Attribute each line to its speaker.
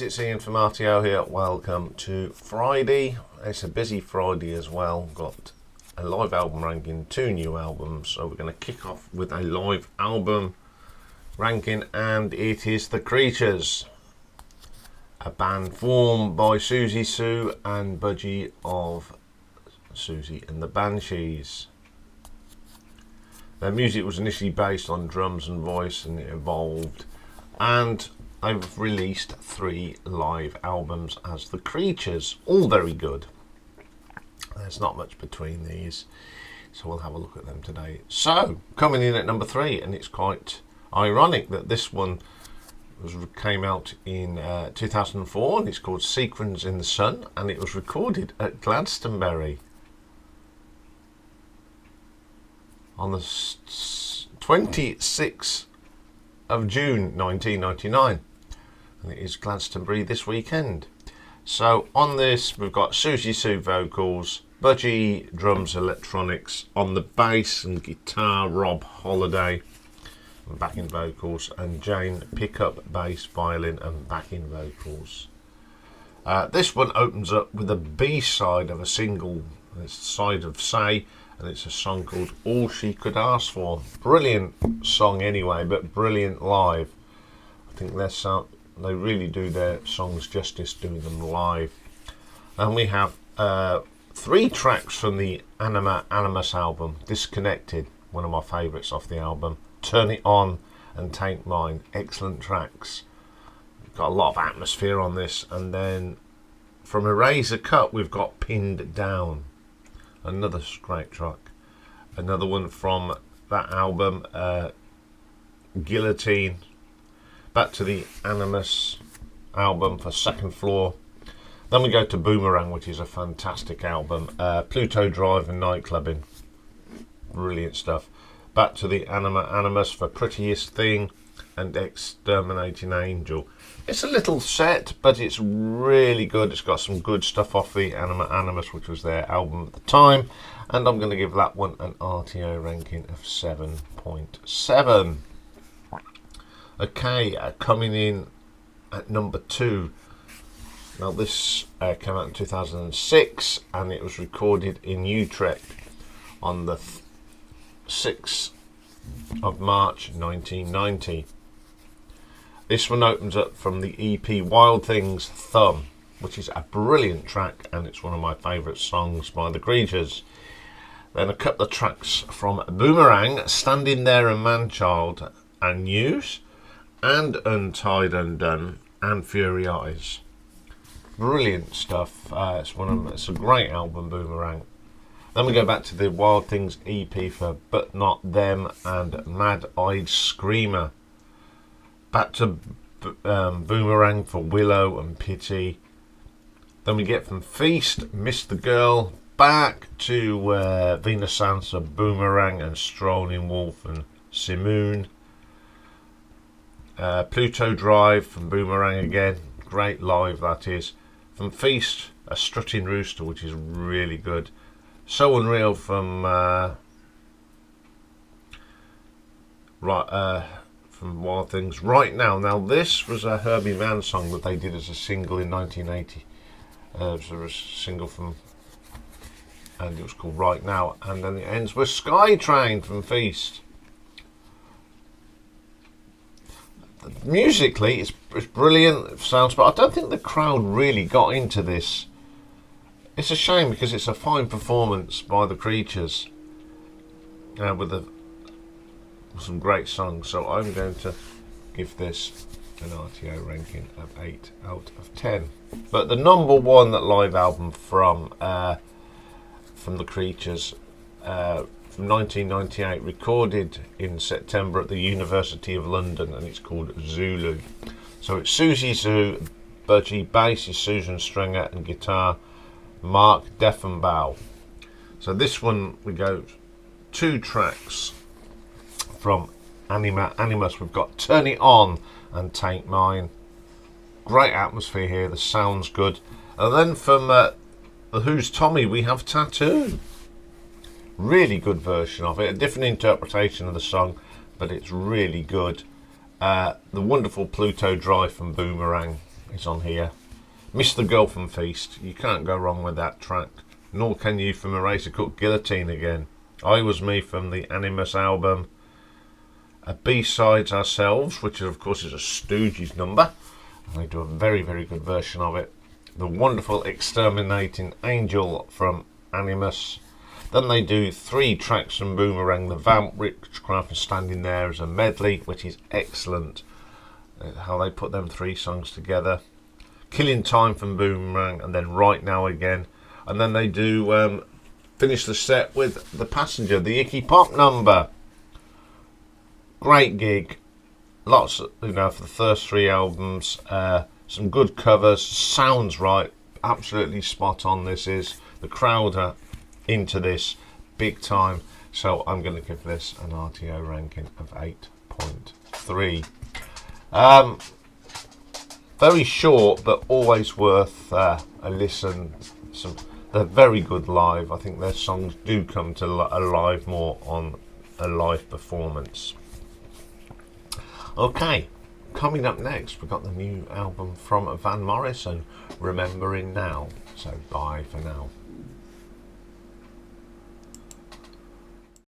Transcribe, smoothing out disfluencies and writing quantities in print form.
Speaker 1: it's Ian from RTO here. Welcome to Friday. It's a busy Friday as well. Got a live album ranking, 2 new albums. So we're going to kick off with a live album ranking, and it is The Creatures, a band formed by Susie Sue and Budgie of Susie and the Banshees. Their music was initially based on drums and voice, and it evolved, and I've released 3 live albums as The Creatures, all very good. There's not much between these, so we'll have a look at them today. So, coming in at number 3, and it's quite ironic that this one came out in 2004, and it's called Sequins in the Sun, and it was recorded at Glastonbury on the 26th of June 1999, and it is Glastonbury this weekend. So on this we've got Susie Sue vocals, Budgie drums, electronics, on the bass and guitar Rob Holiday, and backing vocals, and Jane pickup, bass, violin and backing vocals. This one opens up with a B-side of a single, it's the side of Say, and it's a song called All She Could Ask For. Brilliant song anyway, but brilliant live. I think they really do their songs justice doing them live. And we have 3 tracks from the Animus album. Disconnected, one of my favourites off the album. Turn It On and Take Mine, excellent tracks. Got a lot of atmosphere on this. And then from Eraser Cut we've got Pinned Down, another great track. Another one from that album, Guillotine. Back to the Animus album for Second Floor. Then we go to Boomerang, which is a fantastic album. Pluto Drive and Nightclubbing, brilliant stuff. Back to the Animus for Prettiest Thing and Exterminating Angel. It's a little set, but it's really good. It's got some good stuff off the Animus, which was their album at the time, and I'm going to give that one an RTO ranking of 7.7. Okay, coming in at number 2. Now this came out in 2006, and it was recorded in Utrecht on the 6th of March 1990. This one opens up from the EP Wild Things Thumb, which is a brilliant track, and it's one of my favourite songs by The Creatures. Then a couple of tracks from Boomerang, Standing There and Manchild and News, and Untied Undone and Fury Eyes. Brilliant stuff. It's a great album, Boomerang. Then we go back to the Wild Things EP for But Not Them and Mad Eyed Screamer. Back to Boomerang for Willow and Pity. Then we get from Feast, Miss the Girl. Back to Venus Sansa, Boomerang and Strolling Wolf and Simoon. Pluto Drive from Boomerang again. Great live that is. From Feast, A Strutting Rooster, which is really good. So Unreal from from Wild Things. Right Now. Now this was a Herbie Mann song that they did as a single in 1980. It was a single from, and it was called Right Now. And then it ends with Sky Train from Feast. Musically, it's brilliant. It sounds, but I don't think the crowd really got into this. It's a shame because it's a fine performance by The Creatures with some great songs. So I'm going to give this an RTO ranking of 8 out of 10. But the number 1 live album from The Creatures, from 1998, recorded in September at the University of London, and it's called Zulu. So it's Susie Sue, Budgie, bass is Susan Stringer, and guitar Mark Deffenbaugh. So this one we go 2 tracks from Animus. We've got Turn It On and Take Mine. Great atmosphere here, the sound's good. And then from The Who's Tommy we have Tattoo. Really good version of it, a different interpretation of the song, but it's really good. The wonderful Pluto Drive from Boomerang, is on here. Mr. Girlfriend Feast, you can't go wrong with that track. Nor can you from Eraser Cook Guillotine again. I Was Me from the Animus album. B-Sides Ourselves, which of course is a Stooges number. And they do a very, very good version of it. The Wonderful Exterminating Angel from Animus. Then they do 3 tracks from Boomerang, the Vamp, Witchcraft and Standing There as a medley, which is excellent. How they put them 3 songs together. Killing Time from Boomerang, and then Right Now again. And then they do finish the set with The Passenger, the Iggy Pop number. Great gig. Lots, for the first 3 albums. Some good covers. Sounds right. Absolutely spot on. This is. The crowd are into this big time. So I'm going to give this an RTO ranking of 8.3. Very short, but always worth a listen. They're very good live. I think their songs do come to alive more on a live performance. Okay, coming up next, we've got the new album from Van Morrison, Remembering Now. So bye for now.